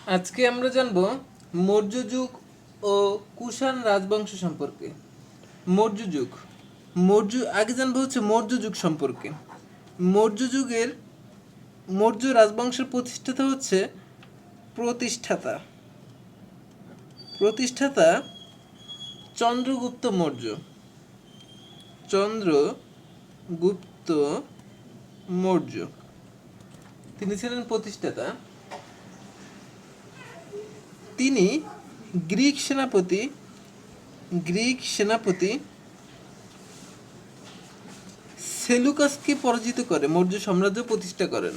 আজকে আমরা জানব মৌর্য যুগ ও কুষাণ রাজবংশ সম্পর্কে। মৌর্য যুগ, আগে জানবো হচ্ছে মৌর্য যুগ সম্পর্কে। মৌর্য যুগের মৌর্য রাজবংশের প্রতিষ্ঠাতা প্রতিষ্ঠাতা চন্দ্রগুপ্ত মৌর্য। চন্দ্রগুপ্ত মৌর্য তিনি ছিলেন প্রতিষ্ঠাতা। তিনি গ্রিক সেনাপতি সেলুকাসকে পরাজিত করে মৌর্য সাম্রাজ্য প্রতিষ্ঠা করেন।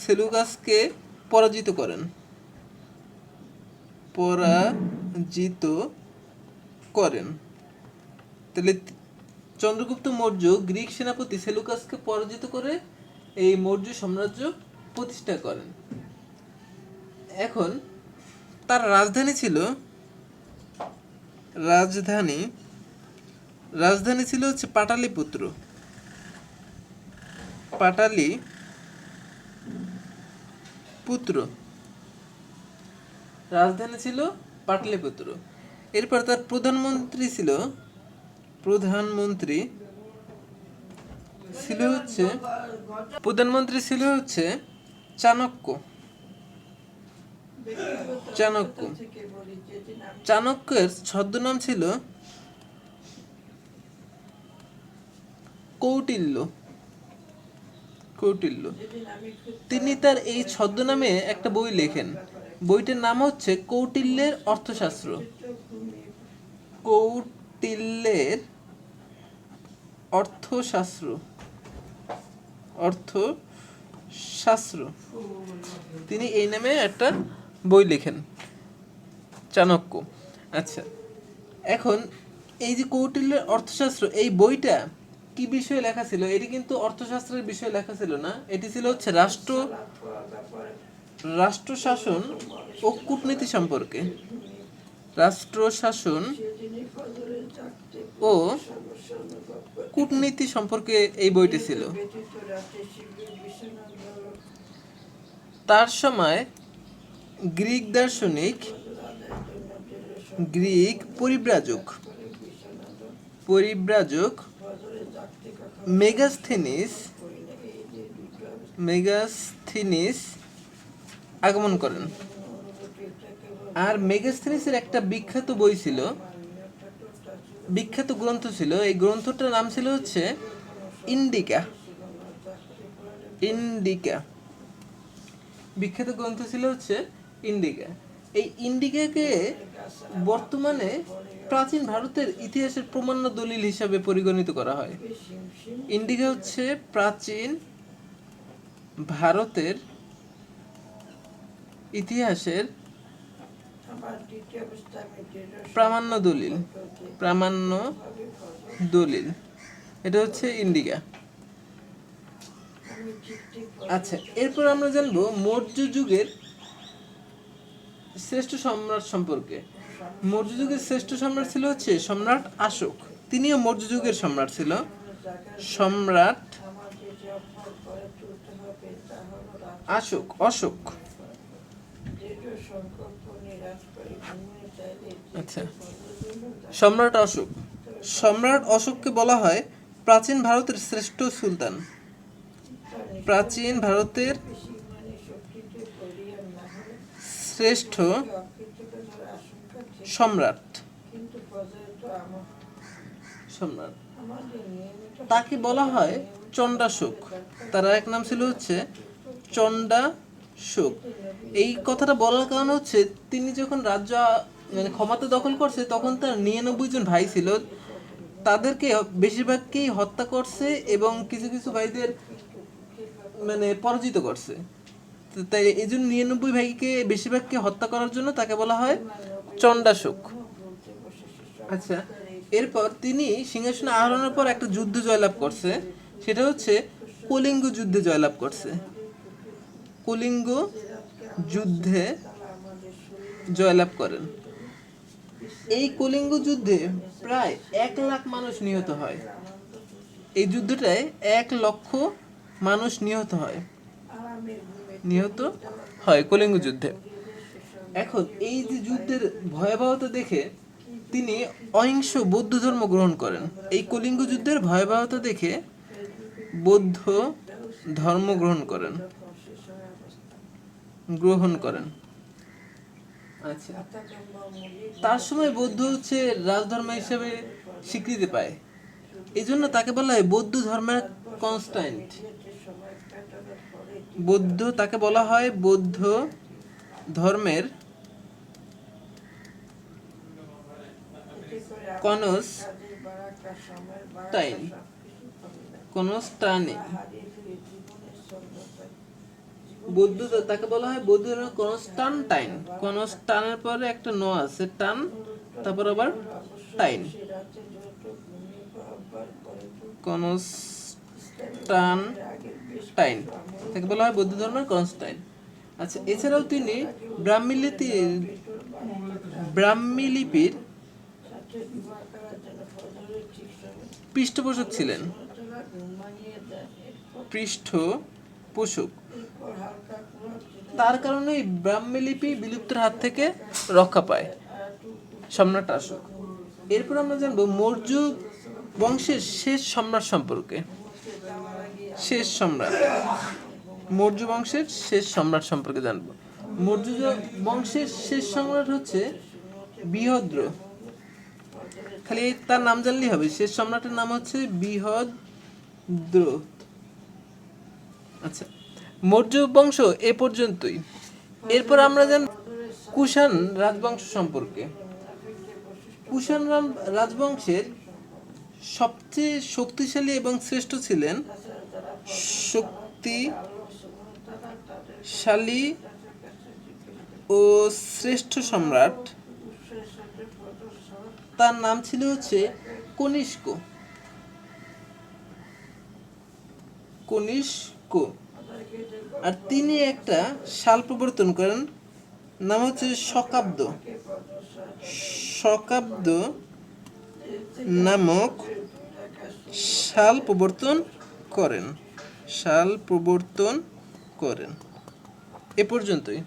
সেলুকাসকে পরাজিত করেন। তাহলে চন্দ্রগুপ্ত মৌর্য গ্রিক সেনাপতি সেলুকাসকে পরাজিত করে এই মৌর্য সাম্রাজ্য প্রতিষ্ঠা করেন। এখন তার রাজধানী ছিল হচ্ছে পাটালিপুত্র। রাজধানী ছিল পাটলিপুত্র। এরপর তার প্রধানমন্ত্রী ছিল হচ্ছে চাণক্য। চাণক্যের ছদ্মনাম ছিল কৌটিল্য। তিনি তার এই ছদ্মনামে একটা বই লেখেন। বইটার নাম হচ্ছে কৌটিল্যের অর্থশাস্ত্র। অর্থশাস্ত্র তিনি এই নামে একটা বই লেখেন, চাণক্য। আচ্ছা, এখন এই যে কৌটিল্যের অর্থশাস্ত্র, এই বইটা কি বিষয়ে লেখা ছিল? এটি কিন্তু অর্থশাস্ত্রের বিষয়ে লেখা ছিল না। এটি ছিল হচ্ছে রাষ্ট্রশাসন ও কূটনীতি সম্পর্কে। এই বইটি ছিল। তার সময় গ্রিক দার্শনিক, গ্রিক পরিব্রাজক মেগাস্থিনিস আগমন করেন। আর মেগাস্থিনিসের একটা বিখ্যাত গ্রন্থ ছিল। এই গ্রন্থটার নাম ছিল হচ্ছে ইন্ডিকা। বিখ্যাত গ্রন্থ ছিল হচ্ছে ইন্ডিকা। এই ইন্ডিকাকে বর্তমানে প্রাচীন ভারতের ইতিহাসের প্রমাণ্য দলিল হিসাবে পরিগণিত করা হয়। ইন্ডিকা হচ্ছে প্রাচীন ভারতের ইতিহাসের প্রামাণ্য দলিল। এটা হচ্ছে ইন্ডিকা। আচ্ছা, এরপর আমরা জানবো মৌর্য যুগের শ্রেষ্ঠ সম্রাট সম্পর্কে। মৌর্য যুগের শ্রেষ্ঠ সম্রাট ছিল হচ্ছে সম্রাট অশোক। তিনিও মৌর্য যুগের সম্রাট ছিল। অশোক। আচ্ছা, সম্রাট অশোককে বলা হয় প্রাচীন ভারতের শ্রেষ্ঠ সুলতান, প্রাচীন ভারতের শ্রেষ্ঠ সম্রাট। তাকে বলা হয় চণ্ডাশোক। তার এক নাম ছিল হচ্ছে চণ্ডাশোক। এই কথাটা বলার কারণ হচ্ছে তিনি যখন রাজ্য ক্ষমতা দখল করছে তখন তার 99 জন ভাই ছিল। তাদেরকে বেশিরভাগকেই হত্যা করছে এবং কিছু কিছু ভাইদের পরাজিত করছে। তাই এই জন্য 99 ভাইকে বেশিরভাগকে হত্যা করার জন্য তাকে বলা হয় চণ্ডাশোক। আচ্ছা, এরপর তিনি সিংহাসন আরোহণের পর একটা যুদ্ধ জয়লাভ করছে। সেটা হচ্ছে কলিঙ্গ যুদ্ধে জয়লাভ করছে। কলিঙ্গ যুদ্ধে জয়লাভ করেন। এই কলিঙ্গ যুদ্ধে প্রায় 1 লাখ মানুষ নিহত হয়। এই যুদ্ধটায় 1 লক্ষ মানুষ নিহত হয় কলিঙ্গ যুদ্ধে। এখন এই যে যুদ্ধের ভয়াবহতা দেখে তিনি অহিংস বৌদ্ধ ধর্ম গ্রহণ করেন। এই কলিঙ্গ যুদ্ধের ভয়াবহতা দেখে বৌদ্ধ ধর্ম গ্রহণ করেন। আচ্ছা, তার সময় বৌদ্ধ হচ্ছে রাজধর্ম হিসেবে স্বীকৃতি পায়, এই জন্য তাকে বলা হয় বৌদ্ধ ধর্মের কনস্ট্যান্ট। তাকে বলা হয় বৌদ্ধ ধর্মের কনস্টান্ট। তাকে বলা হয় বৌদ্ধ ধর্মের কনস্টান্টাইন। কনস্টানের পরে একটা ন আছে, টান, তারপর আবার টাইন, কনস্টান্টাইন, তাকে বলা হয় বৌদ্ধ ধর্মের কনস্টান্টাইন। আচ্ছা, এছাড়াও তিনি ব্রাহ্মী লিপির পৃষ্ঠপোষক ছিলেন। তার কারণে ব্রাহ্মী লিপি বিলুপ্তির হাত থেকে রক্ষা পায় সম্রাট অশোক। এরপর আমরা জানবো মৌর্য বংশের শেষ সম্রাট সম্পর্কে। মৌর্য বংশের শেষ সম্রাট সম্পর্কে জানবো। মৌর্য বংশের শেষ সম্রাট হচ্ছে বৃহদ্র। খালি তার নাম জানলেই হবে, শেষ সম্রাটের নাম হচ্ছে বৃহদ্র। আচ্ছা, মৌর্য বংশ এ পর্যন্তই। এরপর আমরা জানব কুষাণ রাজবংশ সম্পর্কে। কুষাণ রাজবংশের সবচেয়ে শক্তিশালী এবং শ্রেষ্ঠ ছিলেন সম্রাট, তার নাম ছিল হচ্ছে কনিষ্ক। আর তিনি একটা সাল প্রবর্তন করেন, নাম হচ্ছে শকাব্দ নামক সাল প্রবর্তন করেন। এ পর্যন্তই।